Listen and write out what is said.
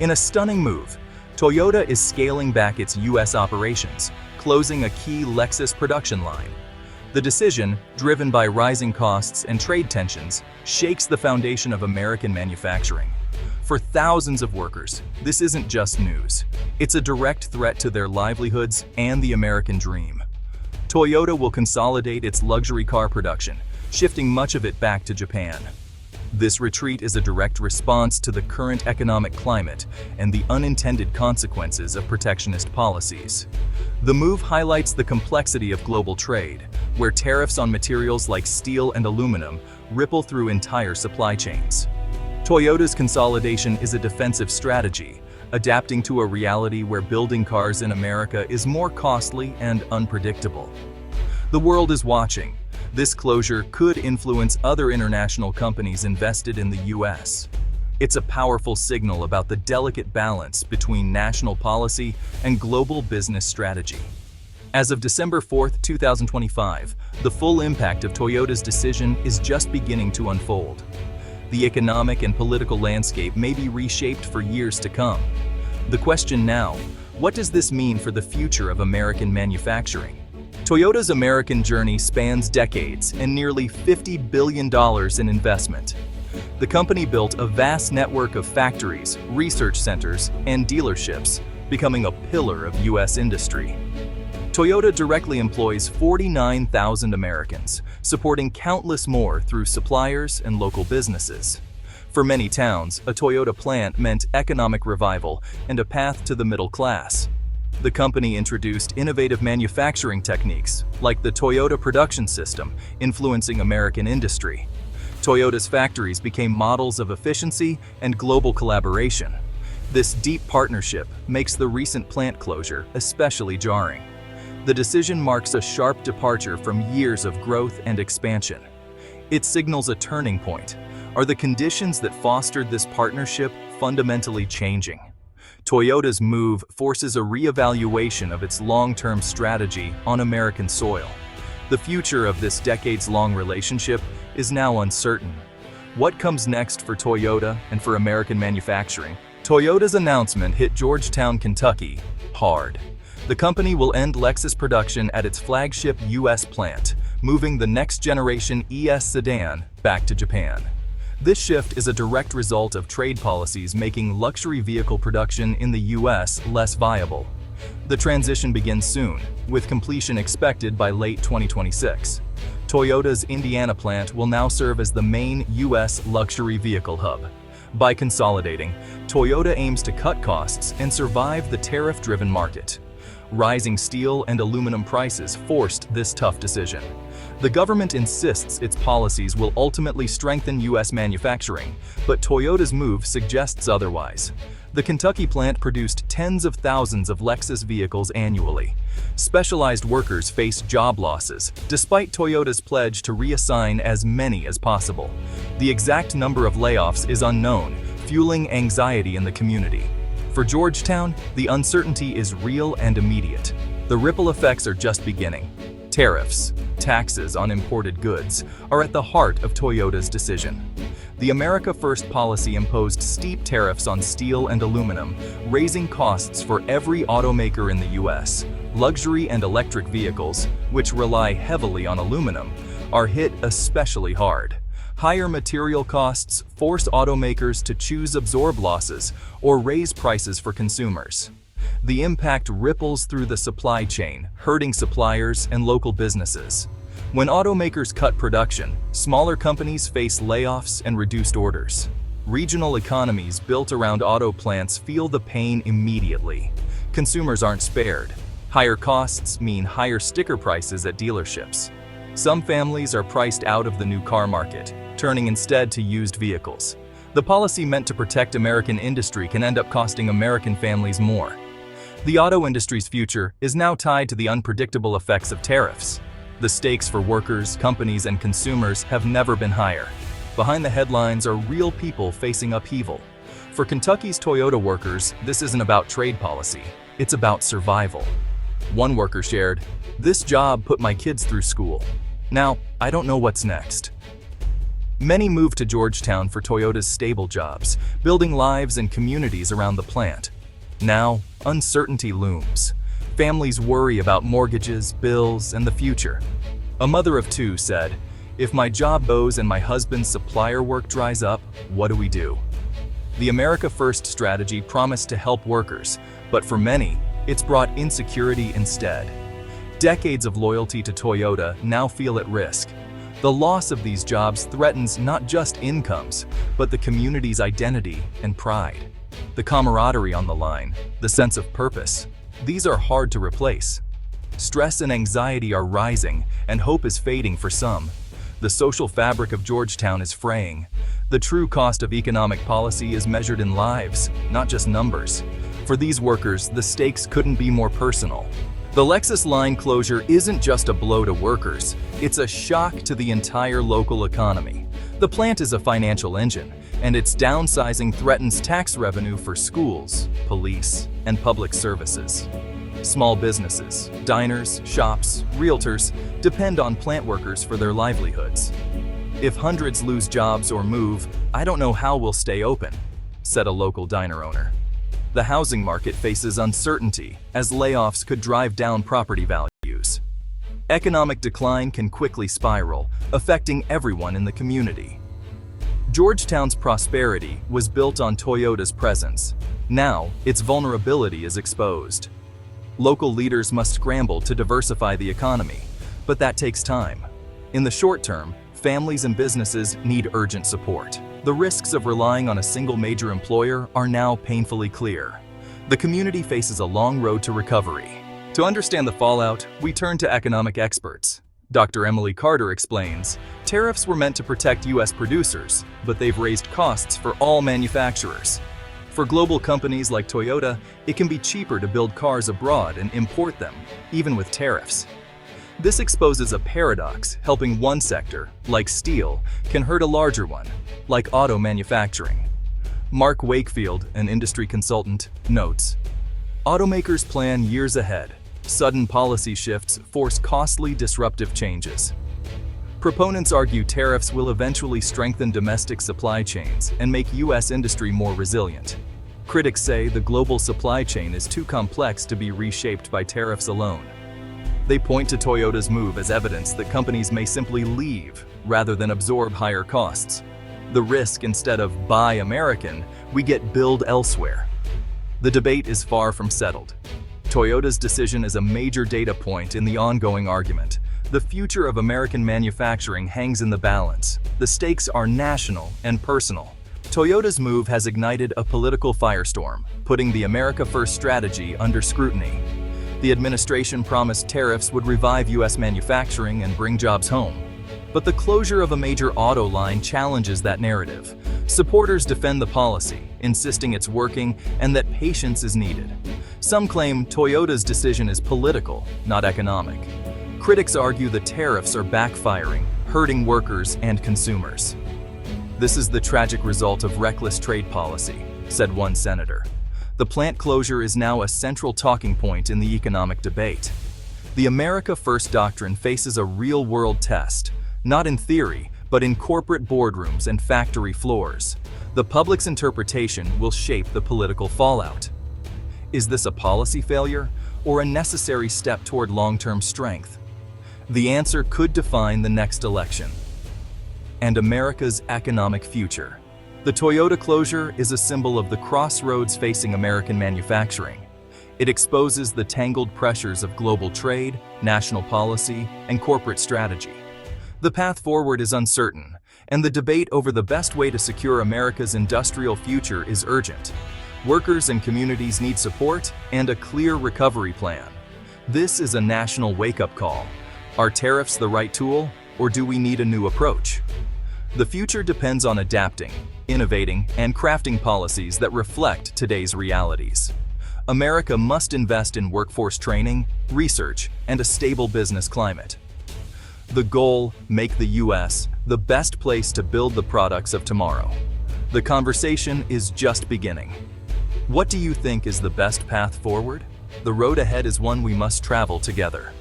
In a stunning move, Toyota is scaling back its US operations, closing a key Lexus production line. The decision, driven by rising costs and trade tensions, shakes the foundation of American manufacturing. For thousands of workers, this isn't just news. It's a direct threat to their livelihoods and the American dream. Toyota will consolidate its luxury car production, shifting much of it back to Japan. This retreat is a direct response to the current economic climate and the unintended consequences of protectionist policies. The move highlights the complexity of global trade, where tariffs on materials like steel and aluminum ripple through entire supply chains. Toyota's consolidation is a defensive strategy, adapting to a reality where building cars in America is more costly and unpredictable. The world is watching. This closure could influence other international companies invested in the US. It's a powerful signal about the delicate balance between national policy and global business strategy. As of December 4, 2025, the full impact of Toyota's decision is just beginning to unfold. The economic and political landscape may be reshaped for years to come. The question now, what does this mean for the future of American manufacturing? Toyota's American journey spans decades and nearly $50 billion in investment. The company built a vast network of factories, research centers, and dealerships, becoming a pillar of US industry. Toyota directly employs 49,000 Americans, supporting countless more through suppliers and local businesses. For many towns, a Toyota plant meant economic revival and a path to the middle class. The company introduced innovative manufacturing techniques, like the Toyota production system, influencing American industry. Toyota's factories became models of efficiency and global collaboration. This deep partnership makes the recent plant closure especially jarring. The decision marks a sharp departure from years of growth and expansion. It signals a turning point. Are the conditions that fostered this partnership fundamentally changing? Toyota's move forces a reevaluation of its long-term strategy on American soil. The future of this decades-long relationship is now uncertain. What comes next for Toyota and for American manufacturing? Toyota's announcement hit Georgetown, Kentucky, hard. The company will end Lexus production at its flagship US plant, moving the next-generation ES sedan back to Japan. This shift is a direct result of trade policies making luxury vehicle production in the US less viable. The transition begins soon, with completion expected by late 2026. Toyota's Indiana plant will now serve as the main US luxury vehicle hub. By consolidating, Toyota aims to cut costs and survive the tariff-driven market. Rising steel and aluminum prices forced this tough decision. The government insists its policies will ultimately strengthen US manufacturing, but Toyota's move suggests otherwise. The Kentucky plant produced tens of thousands of Lexus vehicles annually. Specialized workers face job losses, despite Toyota's pledge to reassign as many as possible. The exact number of layoffs is unknown, fueling anxiety in the community. For Georgetown, the uncertainty is real and immediate. The ripple effects are just beginning. Tariffs, taxes on imported goods, are at the heart of Toyota's decision. The America First policy imposed steep tariffs on steel and aluminum, raising costs for every automaker in the US. Luxury and electric vehicles, which rely heavily on aluminum, are hit especially hard. Higher material costs force automakers to choose absorb losses or raise prices for consumers. The impact ripples through the supply chain, hurting suppliers and local businesses. When automakers cut production, smaller companies face layoffs and reduced orders. Regional economies built around auto plants feel the pain immediately. Consumers aren't spared. Higher costs mean higher sticker prices at dealerships. Some families are priced out of the new car market, turning instead to used vehicles. The policy meant to protect American industry can end up costing American families more. The auto industry's future is now tied to the unpredictable effects of tariffs. The stakes for workers, companies, and consumers have never been higher. Behind the headlines are real people facing upheaval. For Kentucky's Toyota workers, this isn't about trade policy, it's about survival. One worker shared, "This job put my kids through school. Now, I don't know what's next." Many moved to Georgetown for Toyota's stable jobs, building lives and communities around the plant. Now, uncertainty looms. Families worry about mortgages, bills, and the future. A mother of two said, "If my job goes and my husband's supplier work dries up, what do we do?" The America First strategy promised to help workers, but for many, it's brought insecurity instead. Decades of loyalty to Toyota now feel at risk. The loss of these jobs threatens not just incomes, but the community's identity and pride. The camaraderie on the line, the sense of purpose, these are hard to replace. Stress and anxiety are rising, and hope is fading for some. The social fabric of Georgetown is fraying. The true cost of economic policy is measured in lives, not just numbers. For these workers, the stakes couldn't be more personal. The Lexus line closure isn't just a blow to workers, it's a shock to the entire local economy. The plant is a financial engine, and its downsizing threatens tax revenue for schools, police, and public services. Small businesses, diners, shops, realtors depend on plant workers for their livelihoods. "If hundreds lose jobs or move, I don't know how we'll stay open," said a local diner owner. The housing market faces uncertainty as layoffs could drive down property values. Economic decline can quickly spiral, affecting everyone in the community. Georgetown's prosperity was built on Toyota's presence. Now, its vulnerability is exposed. Local leaders must scramble to diversify the economy, but that takes time. In the short term, families and businesses need urgent support. The risks of relying on a single major employer are now painfully clear. The community faces a long road to recovery. To understand the fallout, we turn to economic experts. Dr. Emily Carter explains, tariffs were meant to protect U.S. producers, but they've raised costs for all manufacturers. For global companies like Toyota, it can be cheaper to build cars abroad and import them, even with tariffs. This exposes a paradox. Helping one sector, like steel, can hurt a larger one, like auto manufacturing. Mark Wakefield, an industry consultant, notes, automakers plan years ahead. Sudden policy shifts force costly, disruptive changes. Proponents argue tariffs will eventually strengthen domestic supply chains and make U.S. industry more resilient. Critics say the global supply chain is too complex to be reshaped by tariffs alone. They point to Toyota's move as evidence that companies may simply leave rather than absorb higher costs. The risk, instead of buy American, we get build elsewhere. The debate is far from settled. Toyota's decision is a major data point in the ongoing argument. The future of American manufacturing hangs in the balance. The stakes are national and personal. Toyota's move has ignited a political firestorm, putting the America First strategy under scrutiny. The administration promised tariffs would revive U.S. manufacturing and bring jobs home. But the closure of a major auto line challenges that narrative. Supporters defend the policy, insisting it's working and that patience is needed. Some claim Toyota's decision is political, not economic. Critics argue the tariffs are backfiring, hurting workers and consumers. This is the tragic result of reckless trade policy, said one senator. The plant closure is now a central talking point in the economic debate. The America First doctrine faces a real-world test, not in theory, but in corporate boardrooms and factory floors. The public's interpretation will shape the political fallout. Is this a policy failure or a necessary step toward long-term strength? The answer could define the next election and America's economic future. The Toyota closure is a symbol of the crossroads facing American manufacturing. It exposes the tangled pressures of global trade, national policy, and corporate strategy. The path forward is uncertain, and the debate over the best way to secure America's industrial future is urgent. Workers and communities need support and a clear recovery plan. This is a national wake-up call. Are tariffs the right tool, or do we need a new approach? The future depends on adapting, innovating, and crafting policies that reflect today's realities. America must invest in workforce training, research, and a stable business climate. The goal: make the U.S. the best place to build the products of tomorrow. The conversation is just beginning. What do you think is the best path forward? The road ahead is one we must travel together.